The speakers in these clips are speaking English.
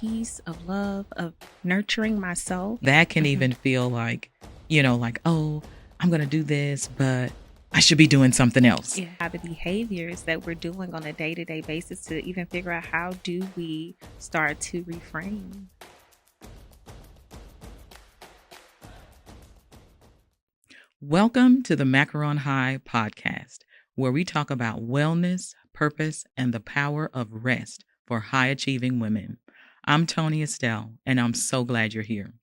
peace, of love, of nurturing myself. That can even feel like, oh, I'm going to do this, but I should be doing something else. Yeah, the behaviors that we're doing on a day-to-day basis to even figure out how do we start to reframe. Welcome to the Macaron High podcast, where we talk about wellness, purpose, and the power of rest for high-achieving women. I'm Toni Estell, and I'm so glad you're here.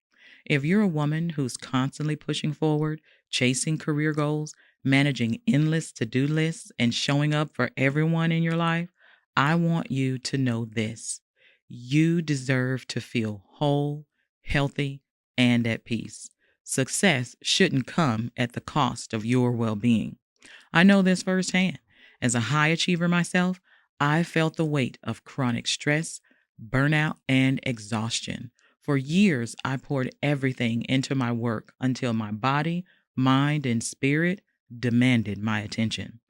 If you're a woman who's constantly pushing forward, chasing career goals, managing endless to-do lists, and showing up for everyone in your life, I want you to know this. You deserve to feel whole, healthy, and at peace. Success shouldn't come at the cost of your well-being. I know this firsthand. As a high achiever myself, I felt the weight of chronic stress, burnout, and exhaustion. For years, I poured everything into my work until my body, mind, and spirit demanded my attention.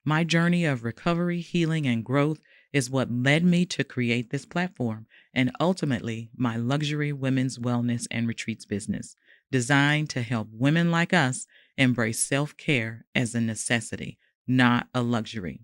My journey of recovery, healing, and growth is what led me to create this platform and ultimately my luxury women's wellness and retreats business, designed to help women like us embrace self-care as a necessity, not a luxury.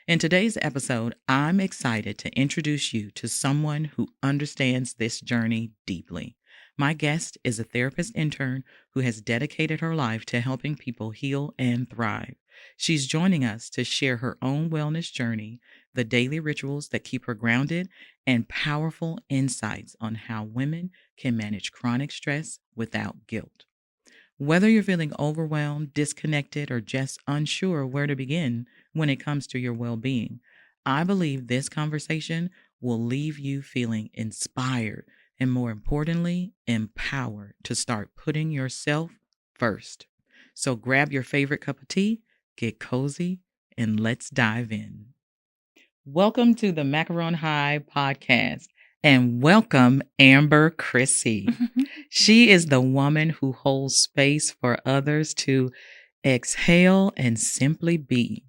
In today's episode, I'm excited to introduce you to someone who understands this journey deeply. My guest is a therapist intern who has dedicated her life to helping people heal and thrive. She's joining us to share her own wellness journey, the daily rituals that keep her grounded, and powerful insights on how women can manage chronic stress without guilt. Whether you're feeling overwhelmed, disconnected, or just unsure where to begin when it comes to your well-being, I believe this conversation will leave you feeling inspired and, more importantly, empowered to start putting yourself first. So grab your favorite cup of tea, get cozy, and let's dive in. Welcome to the Macaron High podcast. And welcome, Amber Chrissy. She is the woman who holds space for others to exhale and simply be.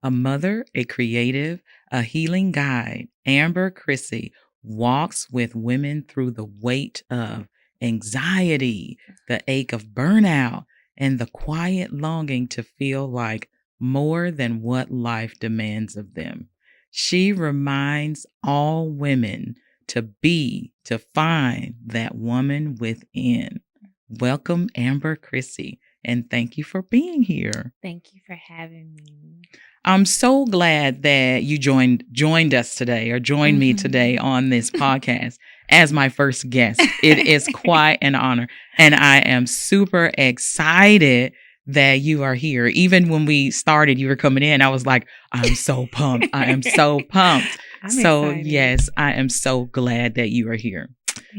A mother, a creative, a healing guide, Amber Chrissy walks with women through the weight of anxiety, the ache of burnout, and the quiet longing to feel like more than what life demands of them. She reminds all women to find that woman within. Welcome, Amber Chrissy, and thank you for being here. Thank you for having me. I'm so glad that you joined us today or joined me today on this podcast as my first guest. It is quite an honor, and I am super excited that you are here. Even when we started, you were coming in, I was like, I'm so pumped. I am so pumped. So excited. Yes, I am so glad that you are here.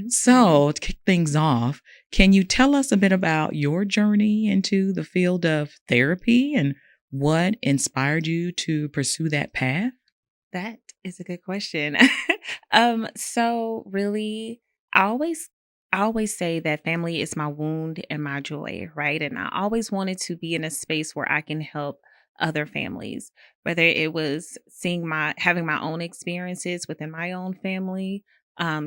So to kick things off, can you tell us a bit about your journey into the field of therapy and what inspired you to pursue that path? That is a good question. So really, I always say that family is my wound and my joy, right? And I always wanted to be in a space where I can help other families, whether it was having my own experiences within my own family,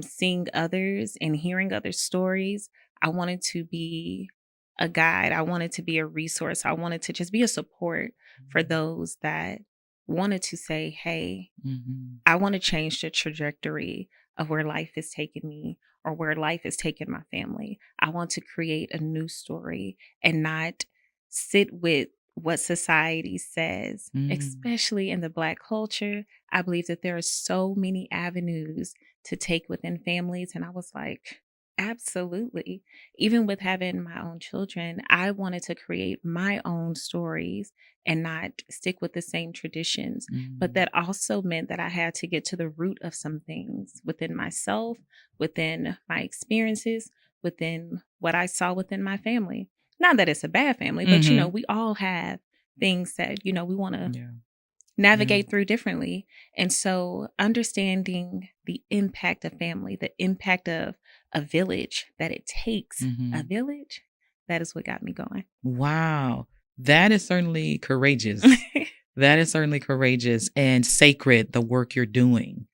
seeing others and hearing other stories. I wanted to be a guide. I wanted to be a resource. I wanted to just be a support for those that wanted to say, hey, I want to change the trajectory of where life is taking me or where life is taking my family. I want to create a new story and not sit with what society says, especially in the Black culture. I believe that there are so many avenues to take within families. And I was like, absolutely. Even with having my own children, I wanted to create my own stories and not stick with the same traditions. But that also meant that I had to get to the root of some things within myself, within my experiences, within what I saw within my family. Not that it's a bad family, but, we all have things that, we want to navigate through differently. And so understanding the impact of family, the impact of a village that it takes, a village, that is what got me going. Wow. That is certainly courageous. That is certainly courageous and sacred, the work you're doing,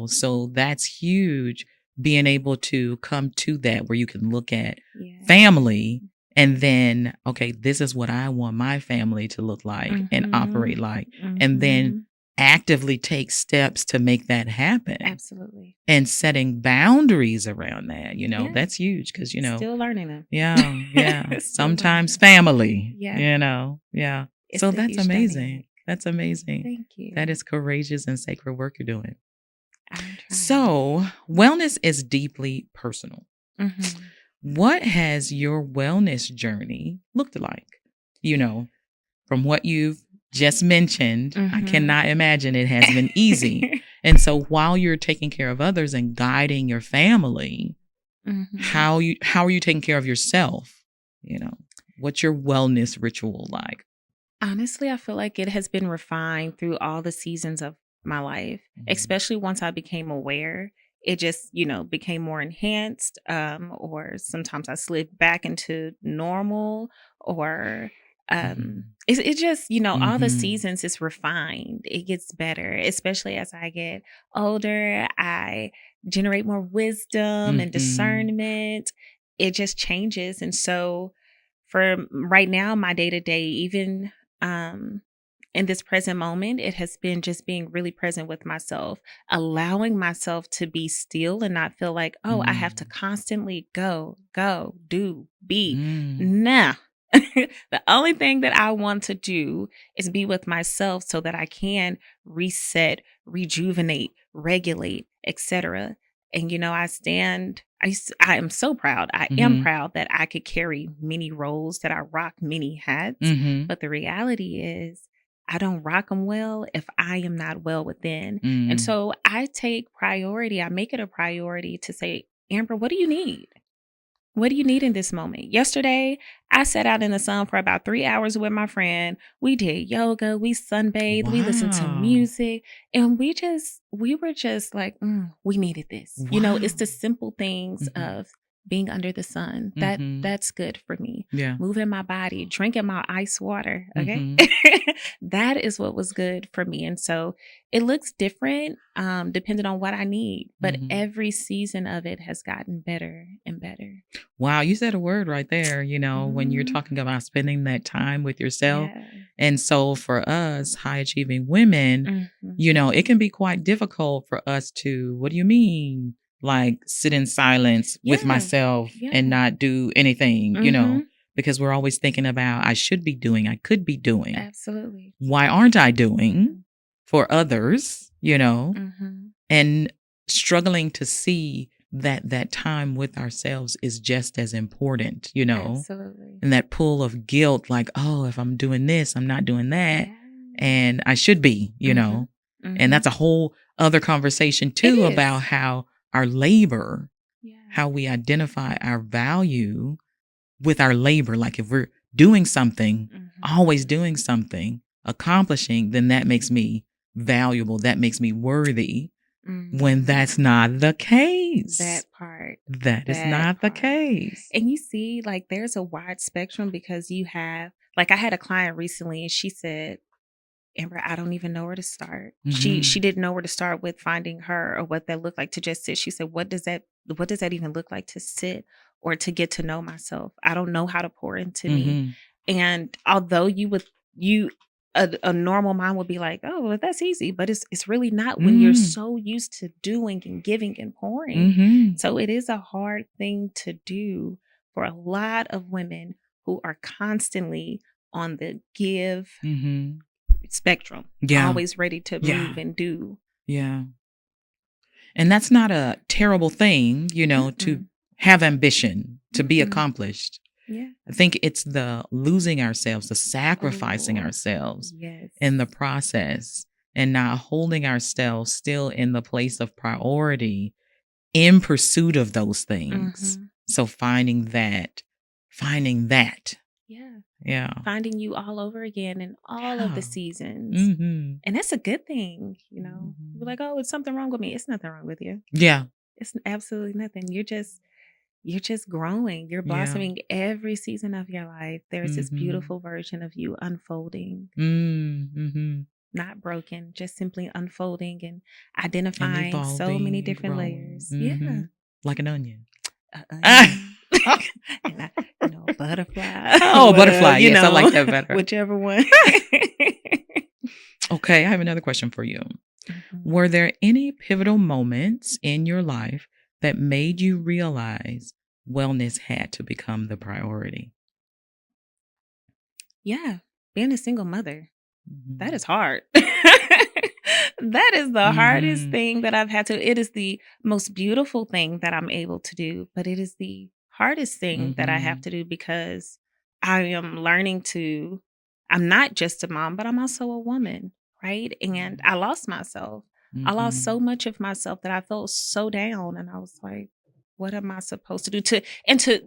so that's huge being able to come to that where you can look at Yeah. family and then, okay, this is what I want my family to look like and Mhm. operate like, and then Mhm. actively take steps to make that happen. Absolutely. And setting boundaries around that, Yeah. that's huge because, Still learning them. yeah, Still sometimes learning. family, Yeah. yeah. It's So a that's huge amazing. dynamic. That's amazing. Thank you. That is courageous and sacred work you're doing. I'm trying. So, wellness is deeply personal. Mhm. What has your wellness journey looked like? From what you've just mentioned, I Mhm. cannot imagine it has been easy. And so while you're taking care of others and guiding your family, Mhm. how are you taking care of yourself? What's your wellness ritual like? Honestly, I feel like it has been refined through all the seasons of my life, especially once I became aware. It just, became more enhanced, or sometimes I slid back into normal, or Mhm. it just, all the Mhm. seasons is refined. It gets better, especially as I get older. I generate more wisdom and Mhm. discernment. It just changes. And so for right now, my day to day, even um, in this present moment, it has been just being really present with myself, allowing myself to be still and not feel like, oh, I have to constantly go, do, be. Mm. Nah. The only thing that I want to do is be with myself so that I can reset, rejuvenate, regulate, etc. And I am so proud. I am Mhm. proud that I could carry many roles, that I rock many hats. Mhm. But the reality is, I don't rock them well if I am not well within. And Mm. so I make it a priority to say, Amber, what do you need? What do you need in this moment? Yesterday, I sat out in the sun for about 3 hours with my friend. We did yoga, we sunbathed, we listened to Wow. music, and we were just like, we needed this. It's the Wow. simple things Mhm. of being under the sun. Mhm. That's good for me. Yeah. Moving my body, drinking my ice water. Okay. Mhm. That is what was good for me. And so it looks different, depending on what I need, but Mhm. every season of it has gotten better and better. Wow, you said a word right there, when you're Mhm. talking about spending that time with yourself. Yeah. And so for us, high achieving women, Mhm. it can be quite difficult for us to, what do you mean? Like sit in silence with Yeah. myself and Yeah. not do anything, Mhm. because we're always thinking about I should be doing, I could be doing. Absolutely. Why aren't I doing for others, Mhm. and struggling to see that that time with ourselves is just as important, Absolutely. and that pull of guilt, like, oh, if I'm doing this, I'm not doing that. Yeah. And I should be, Mhm. and Mhm. that's a whole other conversation It too is. about how our labor, Yeah. how we identify our value with our labor. Like if we're doing something, Mhm. always doing something, accomplishing, then that makes me valuable. That makes me worthy. When that's not the case. That part. That is That not the part. case. And you see, like, there's a wide spectrum because you have, like, I had a client recently and she said, Amber, I don't even know where to start. She didn't know where to start with finding her or what that looked like to just sit. She said, what does that even look like to sit or to get to know myself? I don't know how to pour into me. And although a normal mind would be like, oh, well, that's easy, but it's really not when you're so used to doing and giving and pouring. So it is a hard thing to do for a lot of women who are constantly on the give spectrum, Yeah. always ready to move and do. Yeah. And that's not a terrible thing, to have ambition, to be accomplished. Yeah. I think it's the losing ourselves, the sacrificing ourselves Yes. in the process and not holding ourselves still in the place of priority in pursuit of those things. So finding that. Yeah. Yeah. Finding you all over again in all of the seasons. And that's a good thing, You're like, oh, it's something wrong with me. It's nothing wrong with you. Yeah. It's absolutely nothing. You're just growing. You're blossoming every season of your life. There's this beautiful version of you unfolding. Not broken, just simply unfolding and identifying so many different layers. Yeah. Like an onion. Onion. And butterfly. Oh, butterfly. You Yes, I like know, that better. whichever one. Okay, I have another question for you. Mhm. Were there any pivotal moments in your life that made you realize wellness had to become the priority? Yeah, being a single mother, that Mhm. is hard. That is the hardest Mhm. thing that I've had to. It is the most beautiful thing that I'm able to do, but it is the hardest thing that I have Mhm. to do because I am learning to. I'm not just a mom, but I'm also a woman, right? And I lost myself. I lost so Mhm. much of myself that I felt so down, and I was like, "What am I supposed to do?" To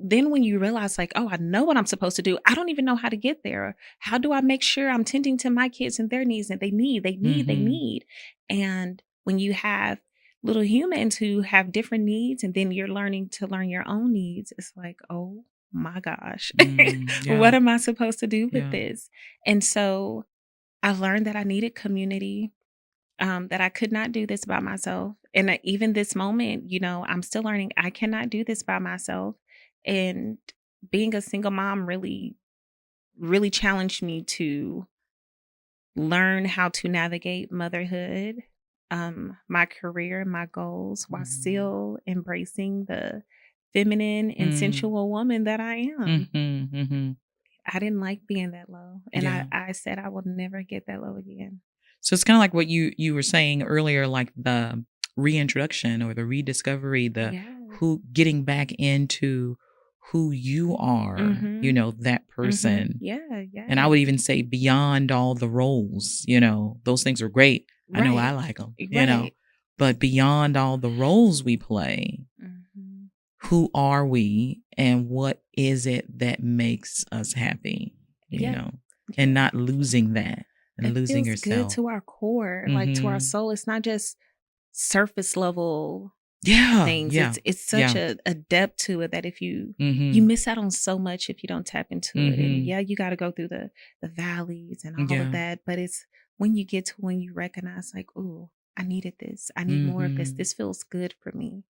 then when you realize, like, "Oh, I know what I'm supposed to do. I don't even know how to get there. How do I make sure I'm tending to my kids and their needs and they Mhm. need?" And when you have little humans who have different needs and then you're learning to learn your own needs, it's like, oh my gosh, Yeah. what am I supposed to do with Yeah. this? And so I learned that I needed community, that I could not do this by myself. And even this moment, I'm still learning I cannot do this by myself. And being a single mom really, really challenged me to learn how to navigate motherhood, my career, my goals, while Mhm. still embracing the feminine and Mm. sensual woman that I am. Mhm. Mhm. I didn't like being that low. And I, Yeah. I said I will never get that low again. So it's kind of like what you were saying earlier, like the reintroduction or the rediscovery, the Yes. who getting back into who you are, Mm-hmm. that Mm-hmm. person. Yeah, And I yes. would even say beyond all the roles, those things are great. I know I Right. like them, Right. but beyond all the roles we play, Mm-hmm. who are we and what is it that makes us happy, Yeah. and Yeah. not losing that and It losing feels good yourself. to our core, like to our Mm-hmm. soul. It's not just surface level Yeah. things. Yeah. It's such Yeah. a depth to it that if you Mm-hmm. miss out on so much if you don't tap into it. And Mm-hmm. yeah, you got to go through the valleys and all of Yeah. that, but it's when you get to when you recognize like, "Oh, I needed this. I need more of this. Mm-hmm. This feels good for me."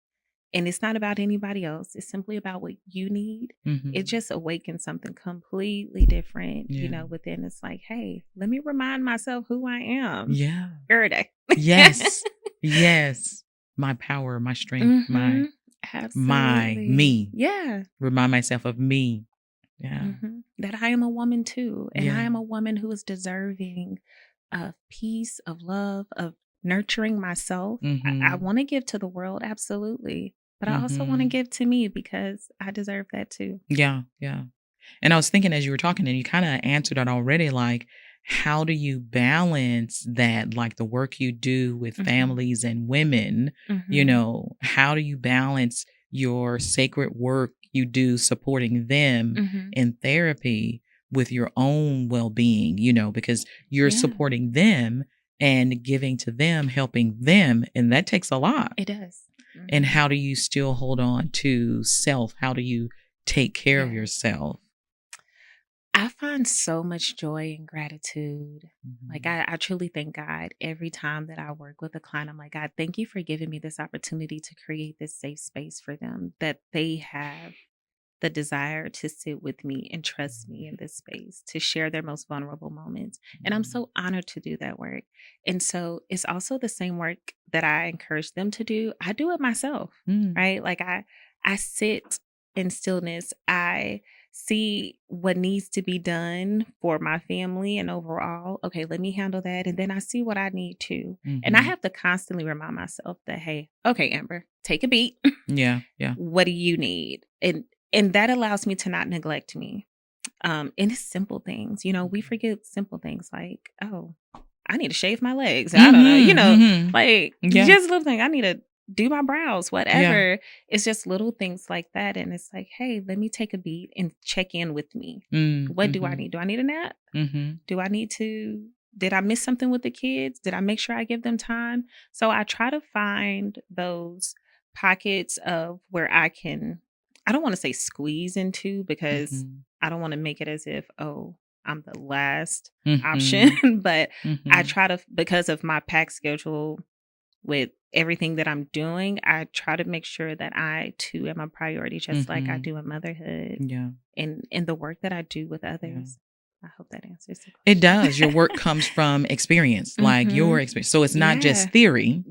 And it's not about anybody else. It's simply about what you need. It Mm-hmm. just awakens something completely different, Yeah. within. It's like, "Hey, let me remind myself who I am." Yeah. Every day. Yes. Yes. My power, my strength, Mhm. my Absolutely. me. Yeah. Remind myself of me. Yeah. That I am a woman too, and I Yeah. am a woman who is deserving of peace, of love, of nurturing myself. I Mm-hmm. want to give to the world, absolutely, but I also want to Mm-hmm. give to me because I deserve that too. Yeah. Yeah. And I was thinking as you were talking, and you kind of answered it already, like, how do you balance that, like the work you do with Mhm. families and women, Mhm. how do you balance your sacred work you do supporting them Mhm. in therapy with your own well-being, because you're Yeah, supporting them and giving to them, helping them, and that takes a lot. it does. And Mhm. how do you still hold on to self? How do you take care of Yes. yourself? I find so much joy and gratitude. Like Mhm. I truly thank God every time that I work with a client. I'm like, God, thank you for giving me this opportunity to create this safe space for them, that they have the desire to sit with me and trust me in this space to share their most vulnerable moments. And I'm Mhm. so honored to do that work. And so it's also the same work that I encourage them to do. I do it myself, Mm. right? Like I sit in stillness. I see what needs to be done for my family and overall. Okay, let me handle that. And then I see what I need to. And I Mhm. have to constantly remind myself that, hey, okay, Amber, take a beat. Yeah, yeah. What do you need? And that allows me to not neglect me. And it's simple things. We Mhm. forget simple things like, oh, I need to shave my legs. I don't know, Mhm, mhm. like Yeah, just little thing. I need to do my brows, yeah. whatever. It's just little things like that. And it's like, hey, let me take a beat and check in with me. Mm, What do I mhm, need? Do I need a nap? mhm. Do I need to did I miss something with the kids? Did I make sure I give them time? So I try to find those pockets of where I don't want to say squeeze into because Mhm, I don't want to make it as if, oh, I'm the last option, mhm, but I mhm. try to because of my pack schedule with everything that I'm doing, I try to make sure that I too am a priority, just like I do in motherhood Yeah. and in the work that I do with Yeah. others. I hope that answers the question. It does. Your work comes from experience, like your experience. So it's not just theory,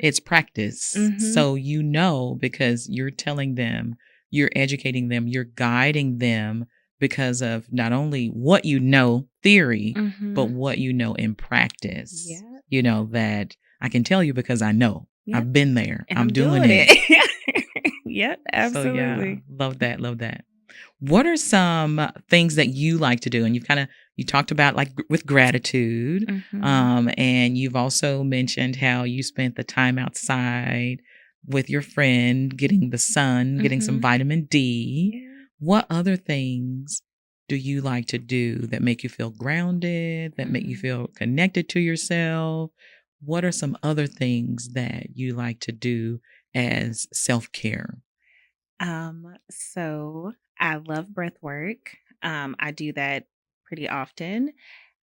it's practice. So you know, because you're telling them, you're educating them, you're guiding them because of not only what you know, theory, but what you know in practice. Yeah. You know, that I can tell you because I know. I've been there. And I'm doing it. Yep, absolutely. So yeah, love that. Love that. What are some things that you like to do? And you talked about like with gratitude, and you've also mentioned how you spent the time outside with your friend, getting the sun, getting some vitamin D. Yeah. What other things do you like to do that make you feel grounded, that make you feel connected to yourself? What are some other things that you like to do as self-care? So I love breath work. I do that pretty often.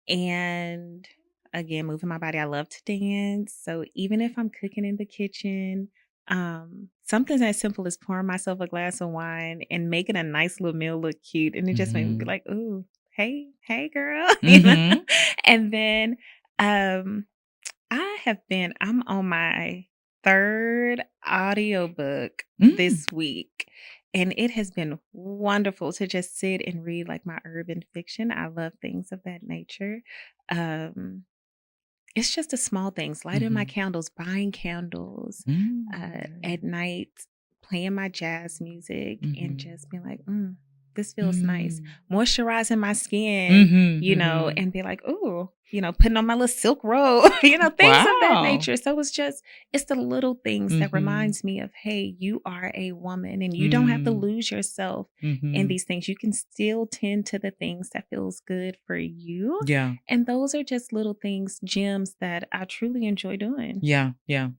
And again, moving my body. I love to dance. So even if I'm cooking in the kitchen, something as simple as pouring myself a glass of wine and making a nice little meal look cute. And it just made me be like, ooh, hey girl. You know? And then I'm on my third audiobook this week. And it has been wonderful to just sit and read like my urban fiction. I love things of that nature. It's just the small things, lighting my candles, buying candles, at night, playing my jazz music and just being like, this feels nice. Moisturizing my skin, you know, and be like, ooh, you know, putting on my little silk robe, you know, things of that nature. So it's the little things that reminds me of, hey, you are a woman and you don't have to lose yourself in these things. You can still tend to the things that feels good for you. Yeah. And those are just little things, gems that I truly enjoy doing. Yeah. Yeah.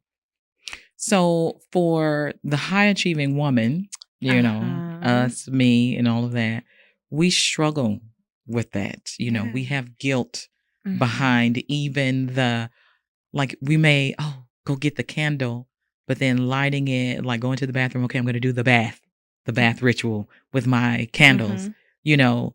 So for the high achieving woman, you know, us, me, and all of that, we struggle with that. You know, we have guilt behind even like we may, go get the candle, but then lighting it, like going to the bathroom. Okay, I'm going to do the bath ritual with my candles. You know,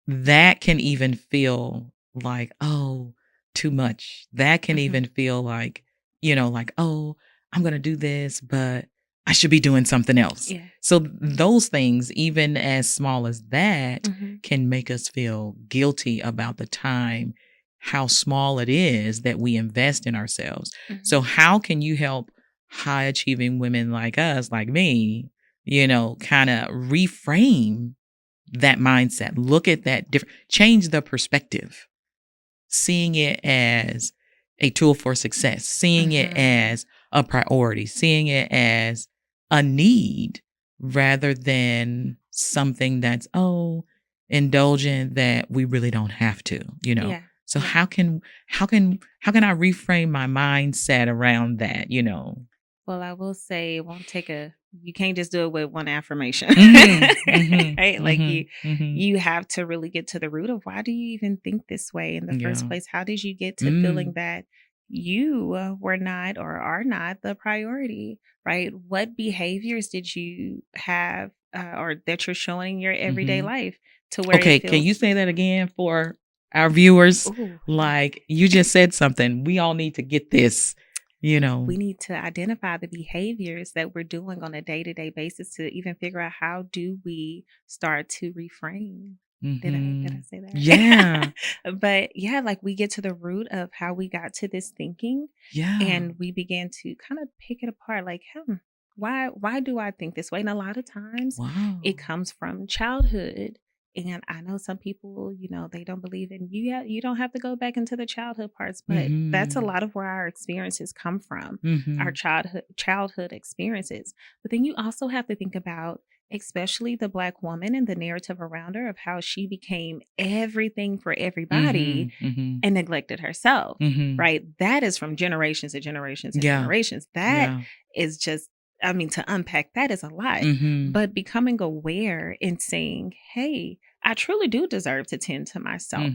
that can even feel like, too much. That can even feel like, you know, like, I'm going to do this, but I should be doing something else. Yeah. So those things, even as small as that, can make us feel guilty about the time, how small it is that we invest in ourselves. So how can you help high achieving women like us, like me, you know, kind of reframe that mindset, look at that change the perspective, seeing it as a tool for success, seeing it as a priority, seeing it as a need rather than something that's, indulgent that we really don't have to, you know? Yeah. So how can I reframe my mindset around that, you know? Well, I will say it won't take you can't just do it with one affirmation. Right? Like you have to really get to the root of why do you even think this way in the first place? How did you get to feeling that you were not or are not the priority, right? What behaviors did you have or that you're showing in your everyday life to where Okay, can you say that again for our viewers? Ooh. Like you just said something. We all need to get this. You know, we need to identify the behaviors that we're doing on a day-to-day basis to even figure out how do we start to reframe. Did I say that? Yeah. But yeah, like we get to the root of how we got to this thinking. Yeah. And we began to kind of pick it apart like, why do I think this way? And a lot of times it comes from childhood. And I know some people, you know, they don't believe in you don't have to go back into the childhood parts, but that's a lot of where our experiences come from, our childhood experiences. But then you also have to think about, especially the Black woman and the narrative around her of how she became everything for everybody and neglected herself, right? That is from generations and generations and generations. That is just, I mean, to unpack that is a lot, but becoming aware and saying, hey, I truly do deserve to tend to myself.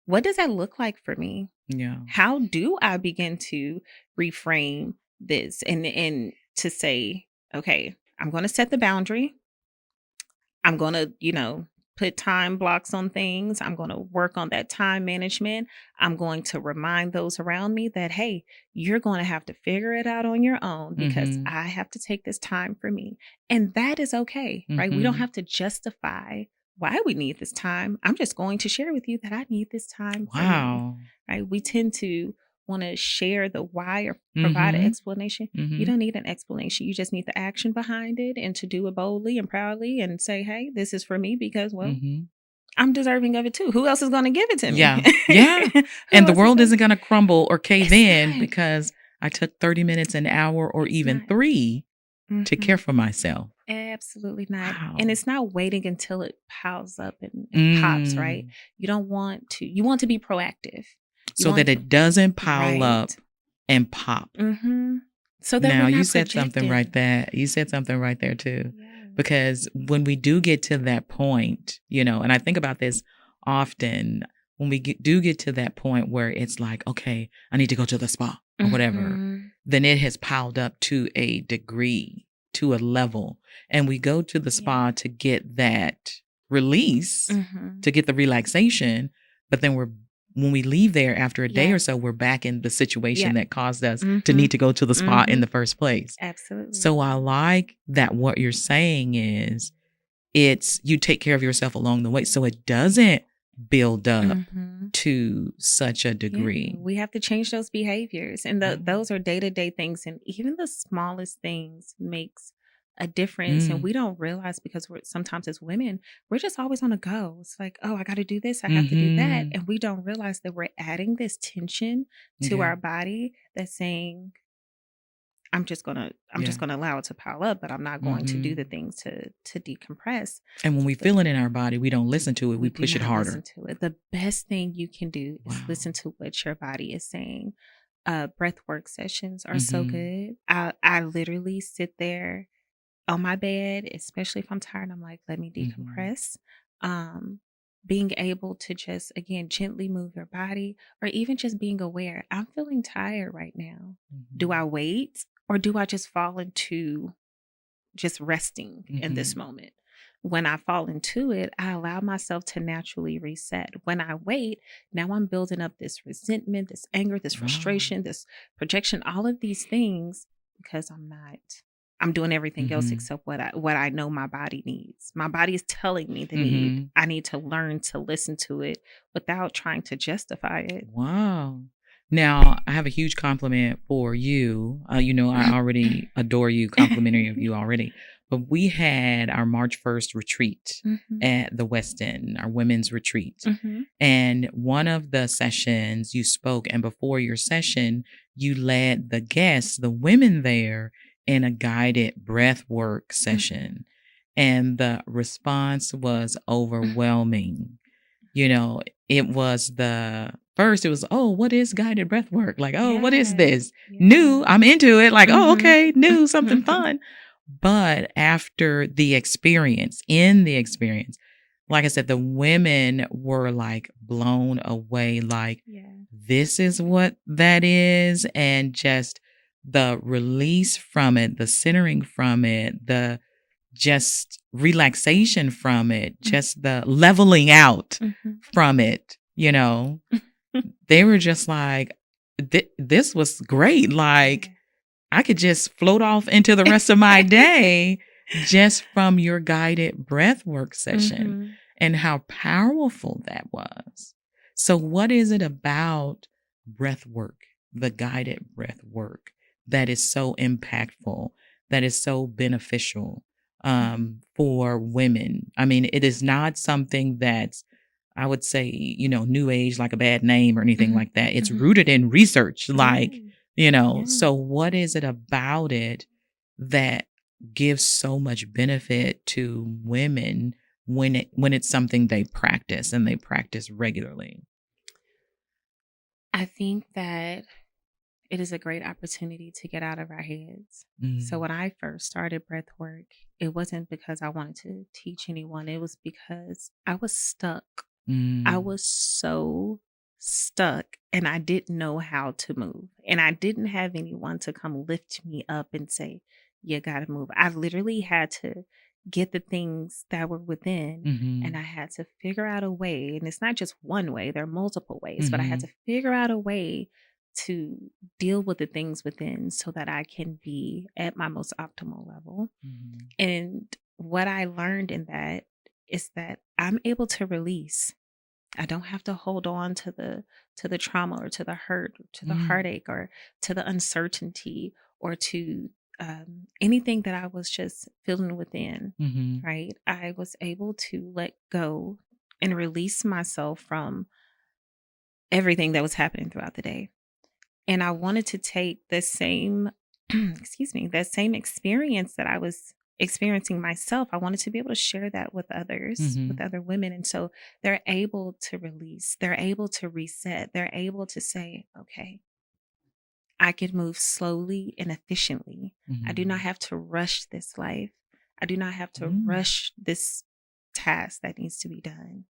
What does that look like for me? Yeah. How do I begin to reframe this and to say, okay, I'm going to set the boundary. I'm going to, put time blocks on things. I'm going to work on that time management. I'm going to remind those around me that, hey, you're going to have to figure it out on your own because Mhm. I have to take this time for me. And that is okay, right? We don't Mhm. have to justify why we need this time. I'm just going to share with you that I need this time for me, Wow. right? We tend to want to share the why or provide an Mhm. explanation. You Mhm. don't need an explanation. You just need the action behind it and to do it boldly and proudly and say, hey, this is for me because, well, Mhm. I'm deserving of it too. Who else is going to give it to me? Yeah. Yeah. Who And the else is world going to? isn't gonna crumble or cave It's in not. because I took 30 minutes, an hour, or It's even not. 3 to care Hmm. for myself. Absolutely not. Wow. And it's not waiting until it piles up and pops, right? Mm. You don't want to, you want to be proactive. You So that want to, it doesn't pile right. up and pop. Mm-hmm. So that we're Now, you not said something right projecting. there. You said something right there too. Yes. Because when we do get to that point, and I think about this often, when we do get to that point where it's like, okay, I need to go to the spa or whatever, Mm-hmm. then it has piled up to a degree, to a level. And we go to the Yeah. spa to get that release, Mm-hmm. to get the relaxation, but then when we leave there after a day or Yes. so, we're back in the situation Yep. that caused us to Mm-hmm. need to go to the spa in Mm-hmm. the first place. Absolutely. So I like that what you're saying is it's you take care of yourself along the way so it doesn't build up Mm-hmm. to such a Yeah, degree. we have to change those behaviors, and those are day-to-day things, and even the smallest things makes a difference. And Mm. we don't realize because we're sometimes as women, we're just always on a go. It's like, oh, I got to do this, I have to do that, Mhm. and we don't realize that we're adding this tension to Yeah. our body that's saying, I'm just Yeah. gonna allow it to pile up, but I'm not going to do the Mhm. things to decompress. And when we But feel it in our body, we don't listen to it. We we do push it not listen harder. to it. The best thing you can do is Wow. listen to what your body is saying. Breath work sessions are so Mhm. good. I literally sit there on my bed, especially if I'm tired. I'm like, let me Mhm. decompress. Um, Being able to just again gently move your body, or even just being aware. I'm feeling tired right now. Do I Mhm. wait, or do I just fall into just resting in this Mhm. moment? When I fall into it, I allow myself to naturally reset. When I wait, now I'm building up this resentment, this anger, this Wow. frustration, this projection, all of these things because I'm doing everything else Mhm. except what I know my body needs. My body is telling me the need. Mhm. I need to learn to listen to it without trying to justify it. Wow. Now, I have a huge compliment for you. I already adore you, complimentary of you already. But we had our March 1st retreat Mhm. at the West End, our women's retreat. Mhm. And one of the sessions you spoke, and before your session, you led the guests, the women there, in a guided breath work Mhm. session. And the response was overwhelming. You know, it was the first, it was, oh, what is guided breath work? Like, oh, what is Yes. this? New, Yeah. I'm into it. Like, oh, Mhm. okay, new, something fun. But after the experience, in the experience, like I said, the women were like blown away. Like, Yeah. this is what that is. And just the release from it, the centering from it, the just relaxation from it, Mm. just the leveling out Mhm. from it, they were just like, this was great. Like, Yeah. I could just float off into the rest of my day just from your guided breath work session Mhm. and how powerful that was. So, what is it about breath work, the guided breath work, that is so impactful, that is so beneficial Mhm. for women? I mean, it is not something that's, I would say, new age, like a bad name or anything Mhm. like that. It's Mhm. rooted in research, Yeah. like, Yeah. so what is it about it that gives so much benefit to women when it's something they practice and they practice regularly? I think that it is a great opportunity to get out of our heads. So Mm. when I first started breath work, it wasn't because I wanted to teach anyone. It was because I was stuck. I Mm. was so stuck and I didn't know how to move. And I didn't have anyone to come lift me up and say, you got to move. I literally had to get the things that were within and Mhm. I had to figure out a way. And it's not just one way, there are multiple ways, but I had Mhm. to figure out a way to deal with the things within so that I can be at my most optimal level. Mhm. And what I learned in that is that I'm able to release. I don't have to hold on to the trauma or to the hurt, or to the Mm. heartache, or to the uncertainty, or to anything that I was just feeling within. Mhm. Right, I was able to let go and release myself from everything that was happening throughout the day. And I wanted to take the same, excuse me, that same experience that I was experiencing myself. I wanted to be able to share that with others, with Mhm. other women. And so they're able to release, they're able to reset, they're able to say, okay, I can move slowly and efficiently. I do not Mhm. have to rush this life. I do not have to Mm. rush this task that needs to be done,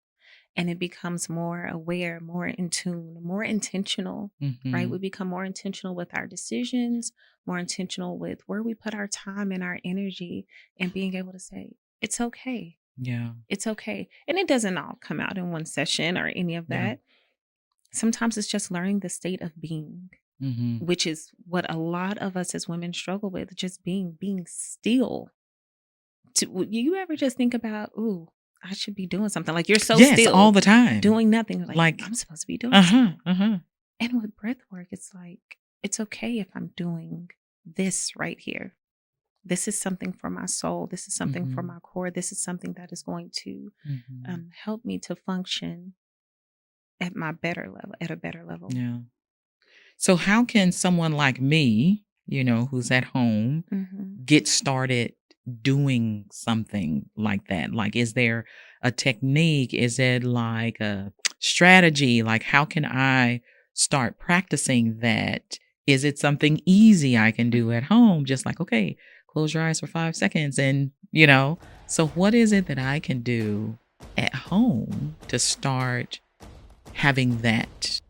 and it becomes more aware, more in tune, more intentional, right? We Mhm. become more intentional with our decisions, more intentional with where we put our time and our energy, and being able to say, it's okay. Yeah. It's okay. And it doesn't all come out in one session or any of Yeah. that. Sometimes it's just learning the state of being, Mhm. which is what a lot of us as women struggle with, just being still. You ever just think about, ooh, I should be doing something. Like you're so Yes, all still, the time. doing nothing. Like Like, I'm supposed to be doing uh-huh, something. uh-huh. And with breath work, it's like, it's okay if I'm doing this right here. This is something for my soul. This is something for Mhm. my core. This is something that is going to Mhm. help me to function at my better level, at a better level. Yeah. So how can someone like me, who's at home, Hmm. get started doing something like that? Like, is there a technique? Is it like a strategy? Like, how can I start practicing that? Is it something easy I can do at home? Just like, okay, close your eyes for 5 seconds. So what is it that I can do at home to start having that